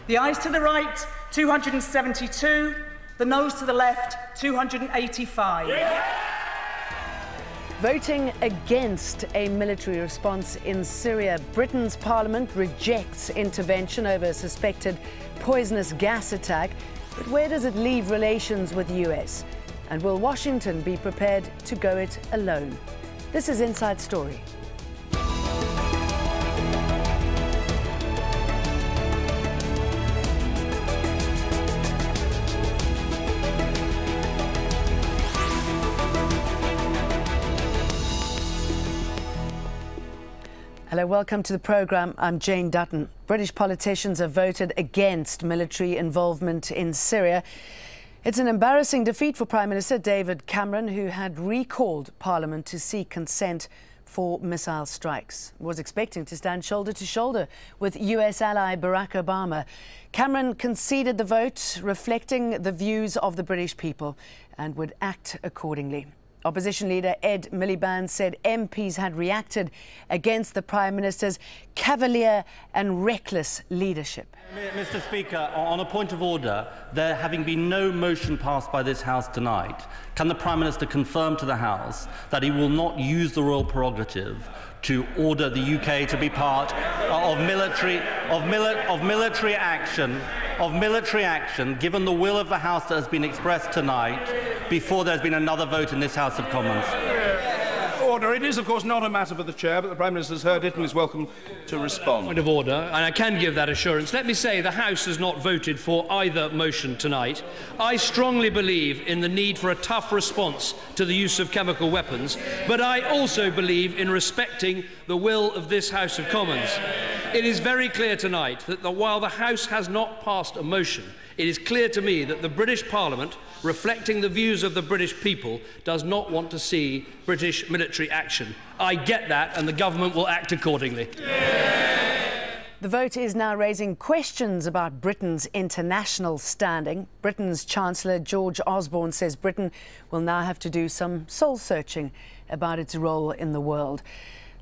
The ayes to the right, 272. The noes to the left, 285. Voting against a military response in Syria, Britain's parliament rejects intervention over a suspected poisonous gas attack. But where does it leave relations with the US? And will Washington be prepared to go it alone? This is Inside Story. Hello, welcome to the programme. I'm Jane Dutton. British politicians have voted against military involvement in Syria. It's an embarrassing defeat for Prime Minister David Cameron, who had recalled Parliament to seek consent for missile strikes. Was expecting to stand shoulder to shoulder with US ally Barack Obama. Cameron conceded the vote, reflecting the views of the British people, and would act accordingly. Opposition leader Ed Miliband said MPs had reacted against the Prime Minister's cavalier and reckless leadership. Mr. Speaker, on a point of order, there having been no motion passed by this House tonight, can the Prime Minister confirm to the House that he will not use the royal prerogative to order the UK to be part of military action, given the will of the House that has been expressed tonight, before there's been another vote in this House of Commons? Order. It is, of course, not a matter for the Chair, but the Prime Minister has heard it and is welcome to respond. Point of order, and I can give that assurance. Let me say the House has not voted for either motion tonight. I strongly believe in the need for a tough response to the use of chemical weapons, but I also believe in respecting the will of this House of Commons. It is very clear tonight that while the House has not passed a motion, it is clear to me that the British Parliament, reflecting the views of the British people, does not want to see British military action. I get that, and the government will act accordingly. The vote is now raising questions about Britain's international standing. Britain's Chancellor George Osborne says Britain will now have to do some soul-searching about its role in the world.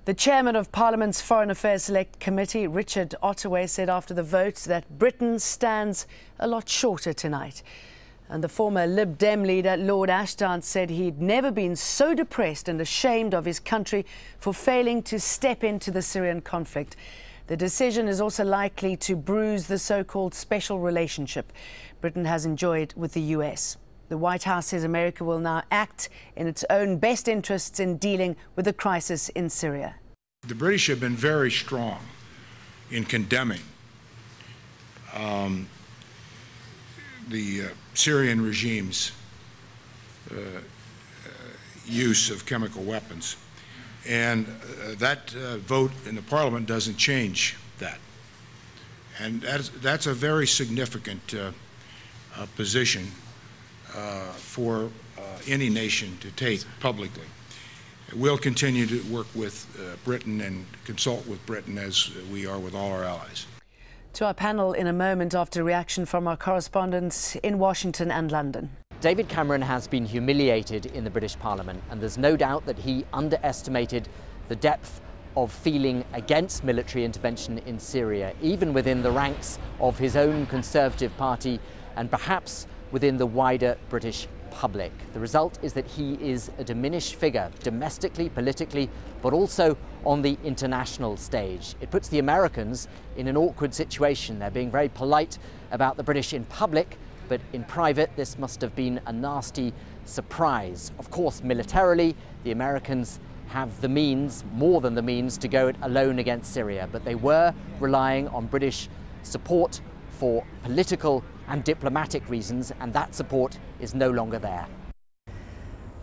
The chairman of Parliament's Foreign Affairs Select Committee, Richard Ottaway, said after the vote that Britain stands a lot shorter tonight. And the former Lib Dem leader, Lord Ashton, said he'd never been so depressed and ashamed of his country for failing to step into the Syrian conflict. The decision is also likely to bruise the so-called special relationship Britain has enjoyed with the US. The White House says America will now act in its own best interests in dealing with the crisis in Syria. The British have been very strong in condemning the Syrian regime's use of chemical weapons. And that vote in the Parliament doesn't change that. And that's a very significant position for any nation to take publicly. We'll continue to work with Britain and consult with Britain as we are with all our allies. To our panel in a moment after reaction from our correspondents in Washington and London. David Cameron has been humiliated in the British Parliament, and there's no doubt that he underestimated the depth of feeling against military intervention in Syria, even within the ranks of his own Conservative Party and perhaps within the wider British public. The result is that he is a diminished figure, domestically, politically, but also on the international stage. It puts the Americans in an awkward situation. They're being very polite about the British in public, but in private, this must have been a nasty surprise. Of course, militarily, the Americans have the means, more than the means, to go it alone against Syria, but they were relying on British support for political and diplomatic reasons, and that support is no longer there.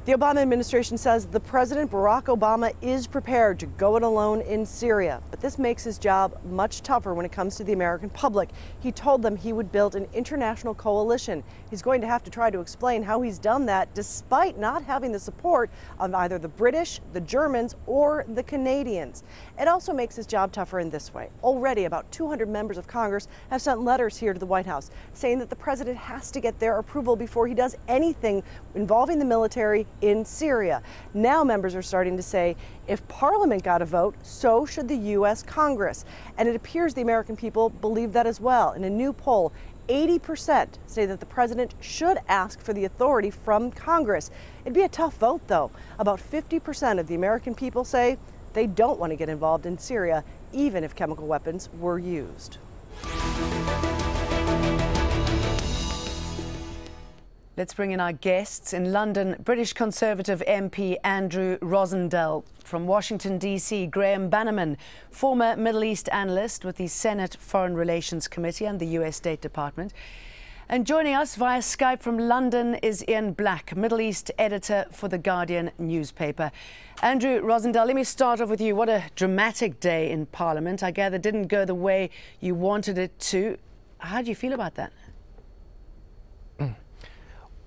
The Obama administration says the President, Barack Obama, is prepared to go it alone in Syria, but this makes his job much tougher when it comes to the American public. He told them he would build an international coalition. He's going to have to try to explain how he's done that despite not having the support of either the British, the Germans, or the Canadians. It also makes his job tougher in this way. Already about 200 members of Congress have sent letters here to the White House saying that the president has to get their approval before he does anything involving the military in Syria. Now members are starting to say if Parliament got a vote, so should the U.S. Congress. And it appears the American people believe that as well. In a new poll, 80% say that the president should ask for the authority from Congress. It'd be a tough vote, though. About 50% of the American people say they don't want to get involved in Syria, even if chemical weapons were used. Let's bring in our guests. In London, British Conservative MP Andrew Rosendale. From Washington, D.C., Graham Bannerman, former Middle East analyst with the Senate Foreign Relations Committee and the U.S. State Department. And joining us via Skype from London is Ian Black, Middle East editor for The Guardian newspaper. Andrew Rosendale, let me start off with you. What a dramatic day in Parliament. I gather it didn't go the way you wanted it to. How do you feel about that?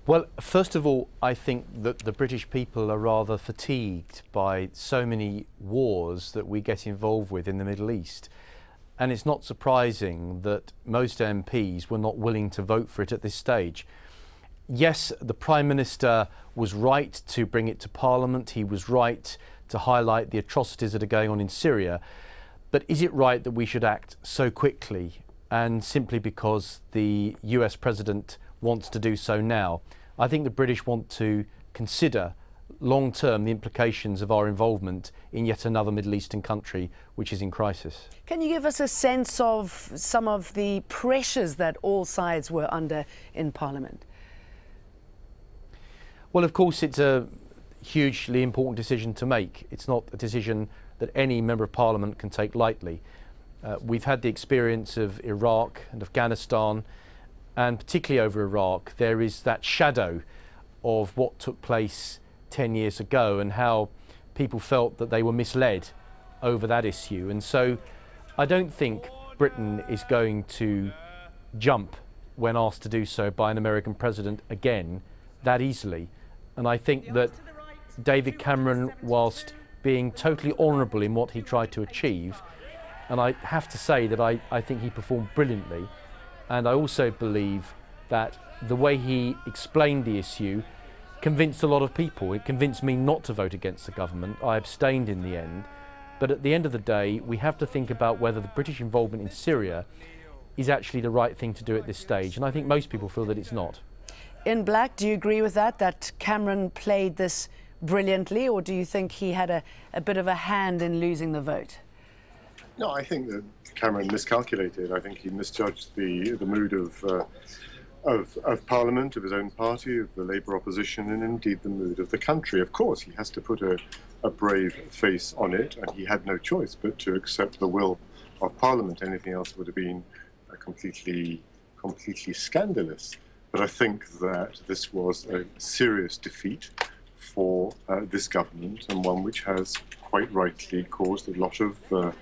Well, first of all, I think that the British people are rather fatigued by so many wars that we get involved with in the Middle East. And it's not surprising that most MPs were not willing to vote for it at this stage. Yes, the Prime Minister was right to bring it to Parliament. He was right to highlight the atrocities that are going on in Syria. But is it right that we should act so quickly and simply because the US President wants to do so now? I think the British want to consider long-term the implications of our involvement in yet another Middle Eastern country which is in crisis. Can you give us a sense of some of the pressures that all sides were under in Parliament? Well, of course, it's a hugely important decision to make. It's not a decision that any member of Parliament can take lightly. We've had the experience of Iraq and Afghanistan, and particularly over Iraq, there is that shadow of what took place 10 years ago and how people felt that they were misled over that issue. And so I don't think Britain is going to jump when asked to do so by an American president again that easily. And I think that David Cameron, whilst being totally honourable in what he tried to achieve, and I have to say that I think he performed brilliantly. And I also believe that the way he explained the issue convinced a lot of people. It convinced me not to vote against the government. I abstained in the end. But at the end of the day, we have to think about whether the British involvement in Syria is actually the right thing to do at this stage. And I think most people feel that it's not. In Black, do you agree with that Cameron played this brilliantly, or do you think he had a bit of a hand in losing the vote? No, I think that Cameron miscalculated. I think he misjudged the mood of Parliament, of his own party, of the Labour opposition, and indeed the mood of the country. Of course, he has to put a brave face on it, and he had no choice but to accept the will of Parliament. Anything else would have been completely scandalous. But I think that this was a serious defeat for this government, and one which has quite rightly caused a lot of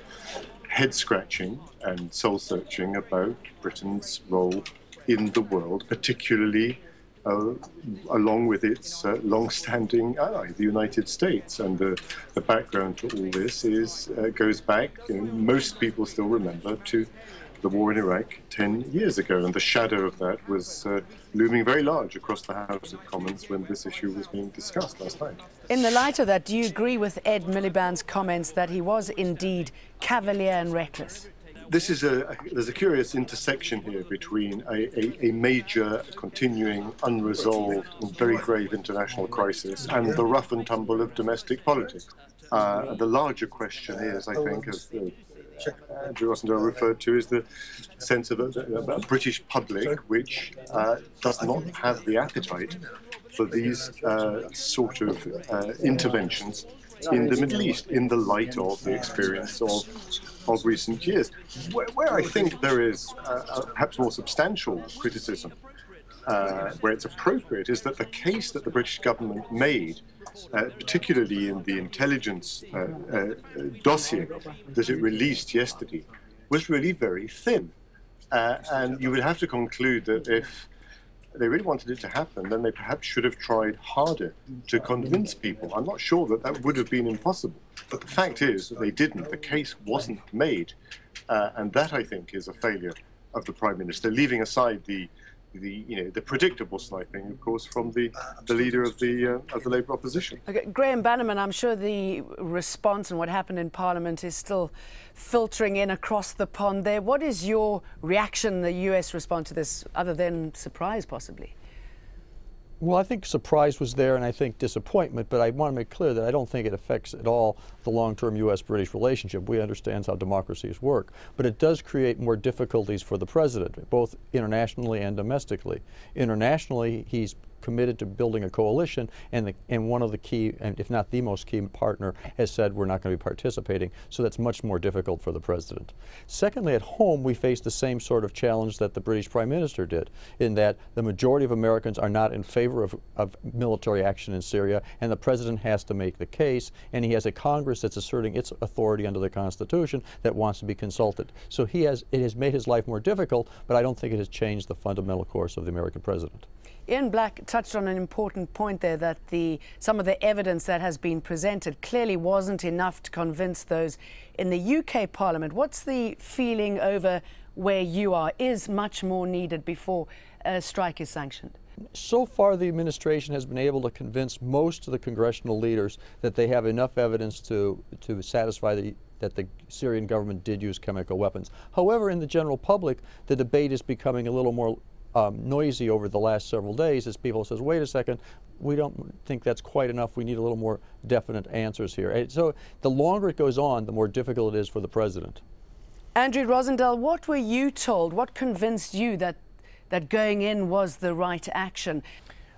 head-scratching and soul-searching about Britain's role in the world, particularly along with its long-standing ally, the United States. And the background to all this goes back, most people still remember, to the war in Iraq 10 years ago, and the shadow of that was looming very large across the House of Commons when this issue was being discussed last night. In the light of that, do you agree with Ed Miliband's comments that he was indeed cavalier and reckless? There's a curious intersection here between a major, continuing, unresolved and very grave international crisis and the rough and tumble of domestic politics. The larger question is, I think, as Andrew Rosendale referred to, is the sense of a British public which does not have the appetite for these sort of interventions in the Middle East in the light of the experience of recent years. Where I think there is perhaps more substantial criticism, where it's appropriate, is that the case that the British government made, particularly in the intelligence dossier that it released yesterday, was really very thin. And you would have to conclude that if they really wanted it to happen, then they perhaps should have tried harder to convince people. I'm not sure that that would have been impossible. But the fact is that they didn't. The case wasn't made. And that, I think, is a failure of the Prime Minister, leaving aside the the predictable sniping, of course, from the leader of the Labour opposition. Okay, Graham Bannerman, I'm sure the response and what happened in Parliament is still filtering in across the pond there. What is your reaction, the US response to this, other than surprise, possibly? Well, I think surprise was there, and I think disappointment, but I want to make clear that I don't think it affects at all the long-term US-British relationship. We understand how democracies work, but it does create more difficulties for the president, both internationally and domestically. Internationally, he's committed to building a coalition, and one of the key, and if not the most key partner, has said we're not going to be participating, so that's much more difficult for the president. Secondly, at home, we face the same sort of challenge that the British Prime Minister did, in that the majority of Americans are not in favor of military action in Syria, and the president has to make the case, and he has a Congress that's asserting its authority under the Constitution that wants to be consulted. So it has made his life more difficult, but I don't think it has changed the fundamental course of the American president. Ian Black touched on an important point there, that some of the evidence that has been presented clearly wasn't enough to convince those in the UK Parliament. What's the feeling over where you are? Is much more needed before a strike is sanctioned? So far, the administration has been able to convince most of the congressional leaders that they have enough evidence to satisfy that the Syrian government did use chemical weapons. However, in the general public, the debate is becoming a little more noisy over the last several days as people says, wait a second, we don't think that's quite enough. We need a little more definite answers here. And so the longer it goes on, the more difficult it is for the president. Andrew Rosendale, what were you told? What convinced you that going in was the right action?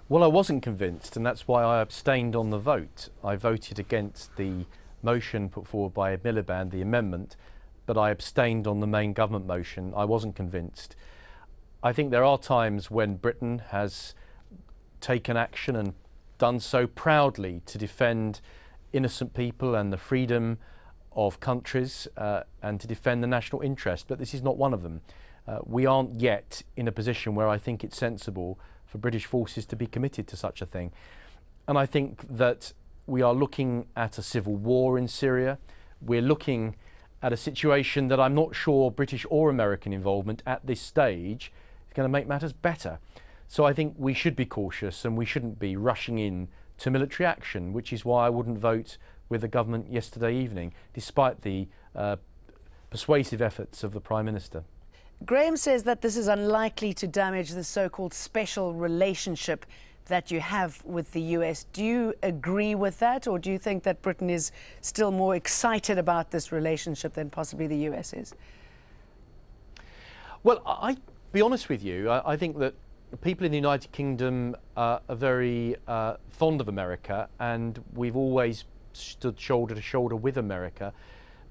Well, I wasn't convinced, and that's why I abstained on the vote. I voted against the motion put forward by Ed Miliband, the amendment, but I abstained on the main government motion. I wasn't convinced. I think there are times when Britain has taken action and done so proudly to defend innocent people and the freedom of countries and to defend the national interest, but this is not one of them. We aren't yet in a position where I think it's sensible for British forces to be committed to such a thing. And I think that we are looking at a civil war in Syria. We're looking at a situation that I'm not sure British or American involvement at this stage is going to make matters better. So I think we should be cautious and we shouldn't be rushing in to military action, which is why I wouldn't vote with the government yesterday evening, despite the persuasive efforts of the Prime Minister. Graham says that this is unlikely to damage the so-called special relationship that you have with the US. Do you agree with that, or do you think that Britain is still more excited about this relationship than possibly the US is? Well, I'll be honest with you. I think that people in the United Kingdom are very fond of America, and we've always stood shoulder to shoulder with America.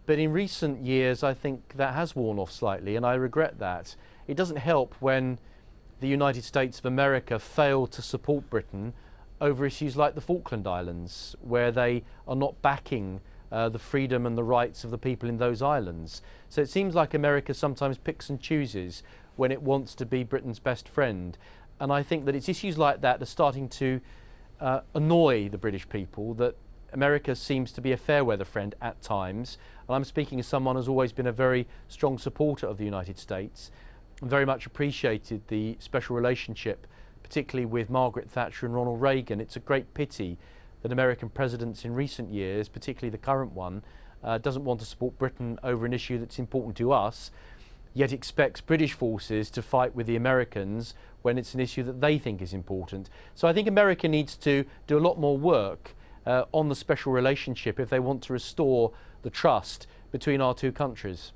But in recent years, I think that has worn off slightly, and I regret that. It doesn't help when the United States of America failed to support Britain over issues like the Falkland Islands, where they are not backing the freedom and the rights of the people in those islands. So it seems like America sometimes picks and chooses when it wants to be Britain's best friend. And I think that it's issues like that are starting to annoy the British people, that America seems to be a fair weather friend at times. And I'm speaking as someone who's always been a very strong supporter of the United States and very much appreciated the special relationship, particularly with Margaret Thatcher and Ronald Reagan. It's a great pity that American presidents in recent years, particularly the current one, doesn't want to support Britain over an issue that's important to us, yet expects British forces to fight with the Americans when it's an issue that they think is important. So I think America needs to do a lot more work on the special relationship if they want to restore the trust between our two countries.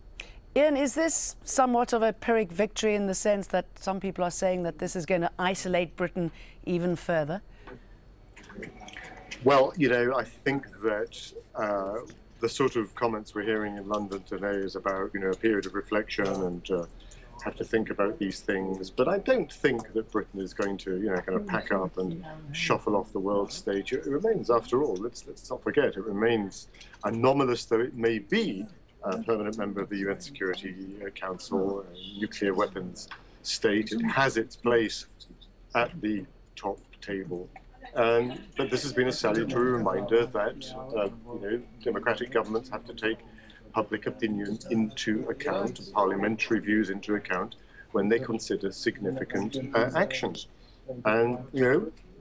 Ian, is this somewhat of a Pyrrhic victory in the sense that some people are saying that this is going to isolate Britain even further? Well, you know, I think that the sort of comments we're hearing in London today is about, you know, a period of reflection and have to think about these things. But I don't think that Britain is going to, you know, kind of pack up and shuffle off the world stage. It remains, after all, let's not forget, it remains, anomalous though it may be, a permanent member of the UN Security Council, nuclear weapons state. It has its place at the top table. But this has been a salutary reminder that you know, democratic governments have to take public opinion into account, parliamentary views into account, when they consider significant actions. And,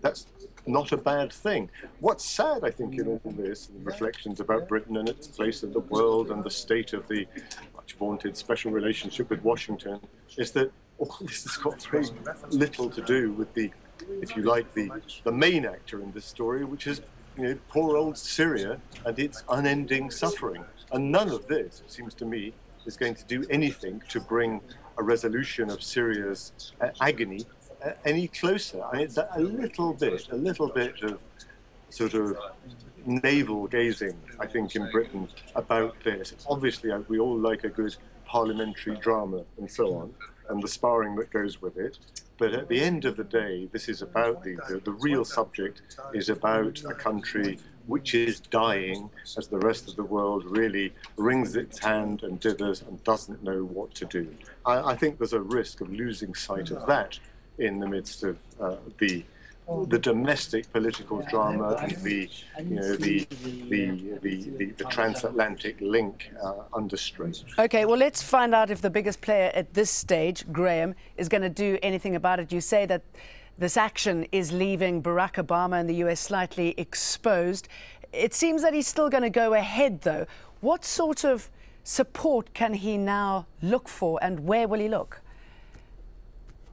that's not a bad thing. What's sad, I think, in all this, reflections about Britain and its place in the world and the state of the much vaunted special relationship with Washington, is that all this has got very little to do with the, if you like, the main actor in this story, which is, poor old Syria and its unending suffering. And none of this, it seems to me, is going to do anything to bring a resolution of Syria's agony any closer. I mean, it's a little bit of sort of navel gazing, I think, in Britain about this. Obviously, we all like a good parliamentary drama and so on, and the sparring that goes with it. But at the end of the day, this is about the real subject is about a country which is dying as the rest of the world really wrings its hand and dithers and doesn't know what to do. I think there's a risk of losing sight of that in the midst of the domestic political drama and the transatlantic link under strain. Okay, well, let's find out if the biggest player at this stage, Graham, is going to do anything about it. You say that this action is leaving Barack Obama and the US slightly exposed. It seems that he's still going to go ahead, though. What sort of support can he now look for, and where will he look?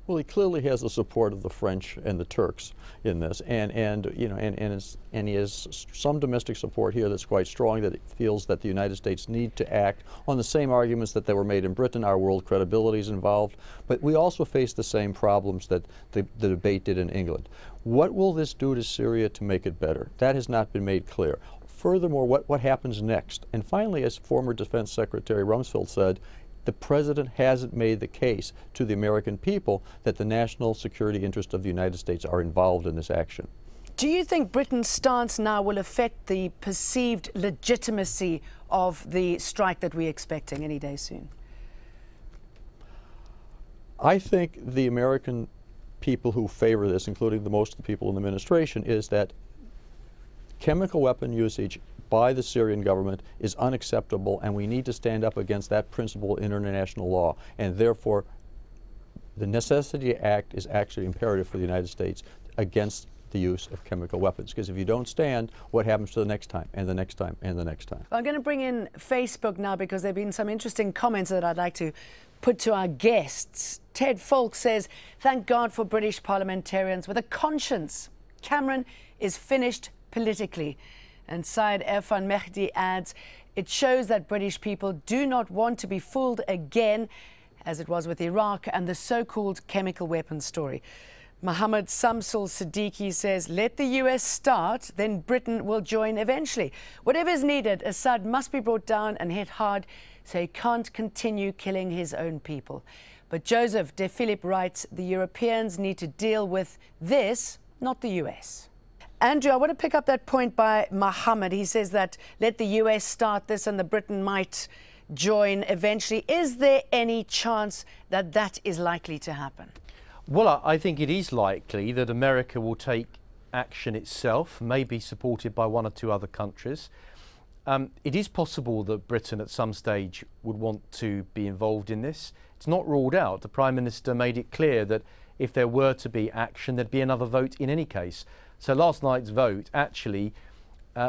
Well, he clearly has the support of the French and the Turks in this, and he has some domestic support here that's quite strong, that it feels that the United States need to act on the same arguments that they were made in Britain. Our world credibility is involved, but we also face the same problems that the debate did in England. What will this do to Syria to make it better? That has not been made clear. Furthermore, what happens next? And finally, as former Defense Secretary Rumsfeld said, the president hasn't made the case to the American people that the national security interests of the United States are involved in this action. Do you think Britain's stance now will affect the perceived legitimacy of the strike that we're expecting any day soon? I think the American people who favor this, including most of the people in the administration, is that chemical weapon usage by the Syrian government is unacceptable, and we need to stand up against that principle in international law. And therefore, the necessity to act is actually imperative for the United States against the use of chemical weapons. Because if you don't stand, what happens to the next time, and the next time, and the next time? I'm going to bring in Facebook now, because there have been some interesting comments that I'd like to put to our guests. Ted Falk says, "Thank God for British parliamentarians with a conscience. Cameron is finished politically." And Syed Irfan Mehdi adds, "It shows that British people do not want to be fooled again, as it was with Iraq and the so-called chemical weapons story." Mohammed Samsul Siddiqui says, "Let the US start, then Britain will join eventually. Whatever is needed, Assad must be brought down and hit hard so he can't continue killing his own people." But Joseph De Philip writes, "The Europeans need to deal with this, not the US." Andrew, I want to pick up that point by Mohammed. He says that let the US start this and the Britain might join eventually. Is there any chance that that is likely to happen? Well, I think it is likely that America will take action itself, maybe supported by one or two other countries. It is possible that Britain at some stage would want to be involved in this. It's not ruled out. The Prime Minister made it clear that if there were to be action, there'd be another vote in any case. So last night's vote actually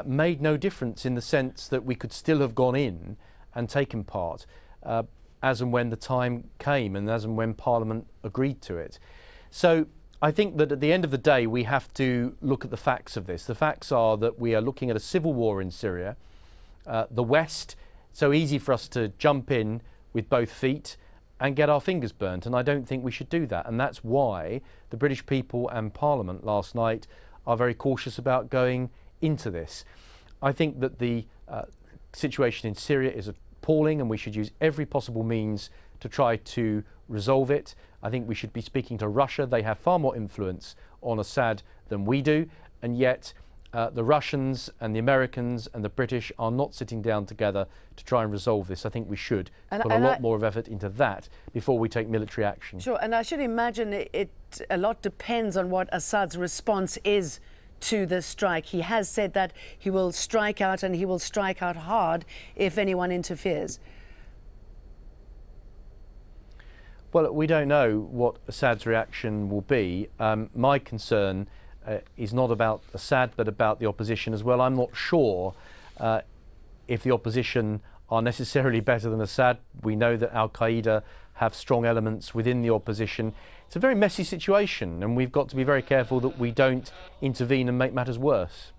made no difference, in the sense that we could still have gone in and taken part as and when the time came and as and when Parliament agreed to it. So I think that at the end of the day, we have to look at the facts of this. The facts are that we are looking at a civil war in Syria. The West, so easy for us to jump in with both feet and get our fingers burnt, and I don't think we should do that. And that's why the British people and Parliament last night are very cautious about going into this. I think that the situation in Syria is appalling, and we should use every possible means to try to resolve it. I think we should be speaking to Russia. They have far more influence on Assad than we do, and yet the Russians and the Americans and the British are not sitting down together to try and resolve this. I think we should put a lot more of effort into that before we take military action. Sure, and I should imagine a lot depends on what Assad's response is to the strike. He has said that he will strike out, and he will strike out hard if anyone interferes. Well, we don't know what Assad's reaction will be. My concern is not about Assad, but about the opposition as well. I'm not sure if the opposition are necessarily better than Assad. We know that Al-Qaeda have strong elements within the opposition. It's a very messy situation, and we've got to be very careful that we don't intervene and make matters worse.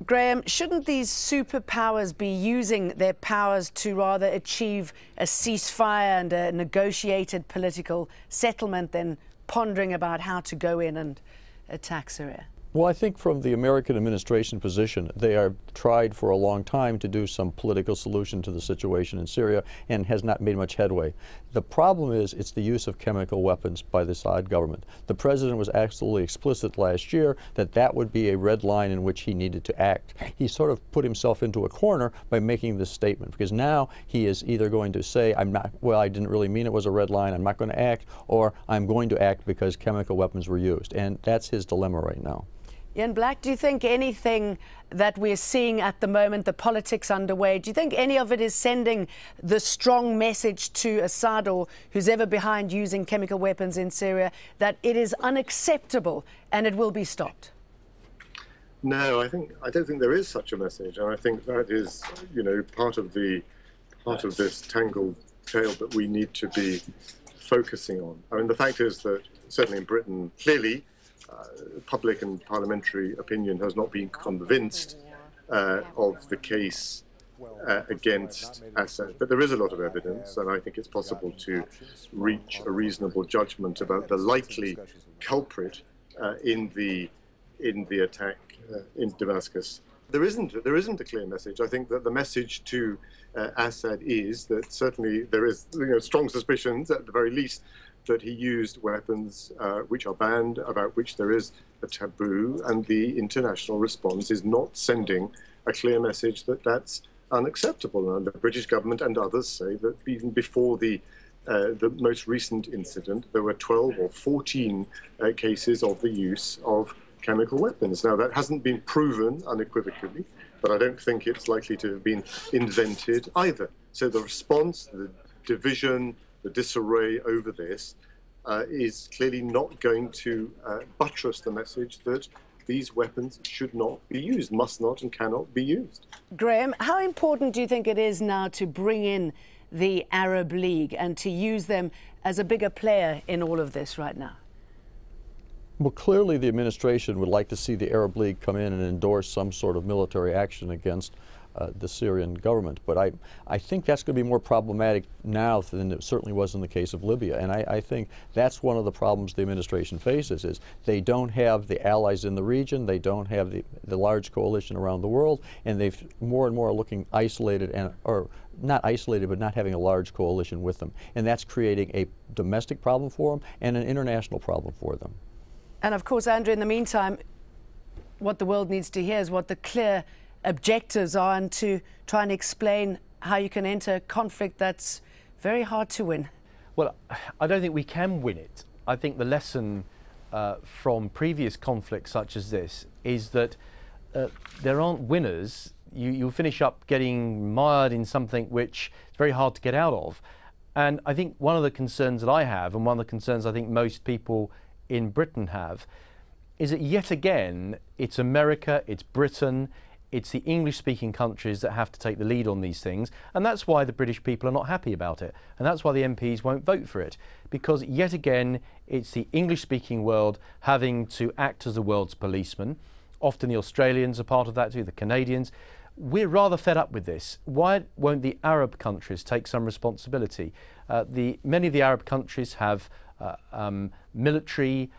Graham, shouldn't these superpowers be using their powers to rather achieve a ceasefire and a negotiated political settlement than pondering about how to go in and attack Syria? Well, I think from the American administration position, they have tried for a long time to do some political solution to the situation in Syria and has not made much headway. The problem is it's the use of chemical weapons by the Assad government. The president was absolutely explicit last year that that would be a red line in which he needed to act. He sort of put himself into a corner by making this statement, because now he is either going to say, I didn't really mean it was a red line, I'm not going to act, or I'm going to act because chemical weapons were used. And that's his dilemma right now. Ian Black, do you think anything that we're seeing at the moment, the politics underway, do you think any of it is sending the strong message to Assad or who's ever behind using chemical weapons in Syria that it is unacceptable and it will be stopped? No, I don't think there is such a message, and I think that is, part of this tangled tale that we need to be focusing on. I mean, the fact is that certainly in Britain, clearly, public and parliamentary opinion has not been convinced of the case against Assad. But there is a lot of evidence, and I think it's possible to reach a reasonable judgment about the likely culprit in the attack in Damascus. There isn't a clear message. I think that the message to Assad is that certainly there is strong suspicions, at the very least, that he used weapons which are banned, about which there is a taboo, and the international response is not sending a clear message that that's unacceptable. And the British government and others say that even before the most recent incident, there were 12 or 14 cases of the use of chemical weapons. Now, that hasn't been proven unequivocally, but I don't think it's likely to have been invented either. So the response, the division, the disarray over this is clearly not going to buttress the message that these weapons should not be used, must not and cannot be used. Graham, how important do you think it is now to bring in the Arab League and to use them as a bigger player in all of this right now? Well, clearly the administration would like to see the Arab League come in and endorse some sort of military action against the Syrian government. But I think that's going to be more problematic now than it certainly was in the case of Libya. And I think that's one of the problems the administration faces, is they don't have the allies in the region, they don't have the large coalition around the world, and they've more and more looking isolated, or not isolated, but not having a large coalition with them. And that's creating a domestic problem for them and an international problem for them. And of course, Andrew, in the meantime, what the world needs to hear is what the clear objectives are, and to try and explain how you can enter a conflict that's very hard to win. Well, I don't think we can win it. I think the lesson from previous conflicts such as this is that there aren't winners. You'll finish up getting mired in something which is very hard to get out of. And I think one of the concerns that I have, and one of the concerns I think most people in Britain have, is that yet again it's America, it's Britain, it's the English-speaking countries that have to take the lead on these things, and that's why the British people are not happy about it, and that's why the MPs won't vote for it, because yet again it's the English-speaking world having to act as the world's policeman. Often the Australians are part of that too, the Canadians. We're rather fed up with this. Why won't the Arab countries take some responsibility? Many of the Arab countries have military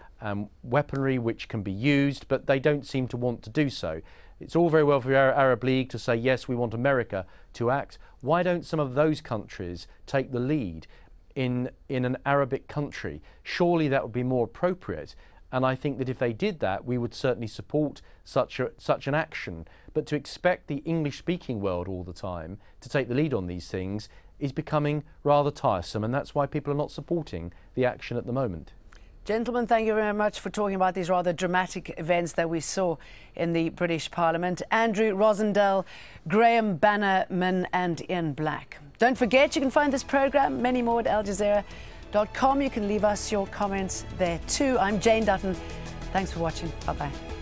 weaponry which can be used, but they don't seem to want to do so. It's all very well for the Arab League to say, yes, we want America to act. Why don't some of those countries take the lead in an Arabic country? Surely that would be more appropriate. And I think that if they did that, we would certainly support such an action. But to expect the English-speaking world all the time to take the lead on these things is becoming rather tiresome, and that's why people are not supporting the action at the moment. Gentlemen, thank you very much for talking about these rather dramatic events that we saw in the British Parliament. Andrew Rosendale, Graham Bannerman and Ian Black. Don't forget, you can find this programme, many more at aljazeera.com. accordingly.com. You can leave us your comments there too. I'm Jane Dutton. Thanks for watching. Bye-bye.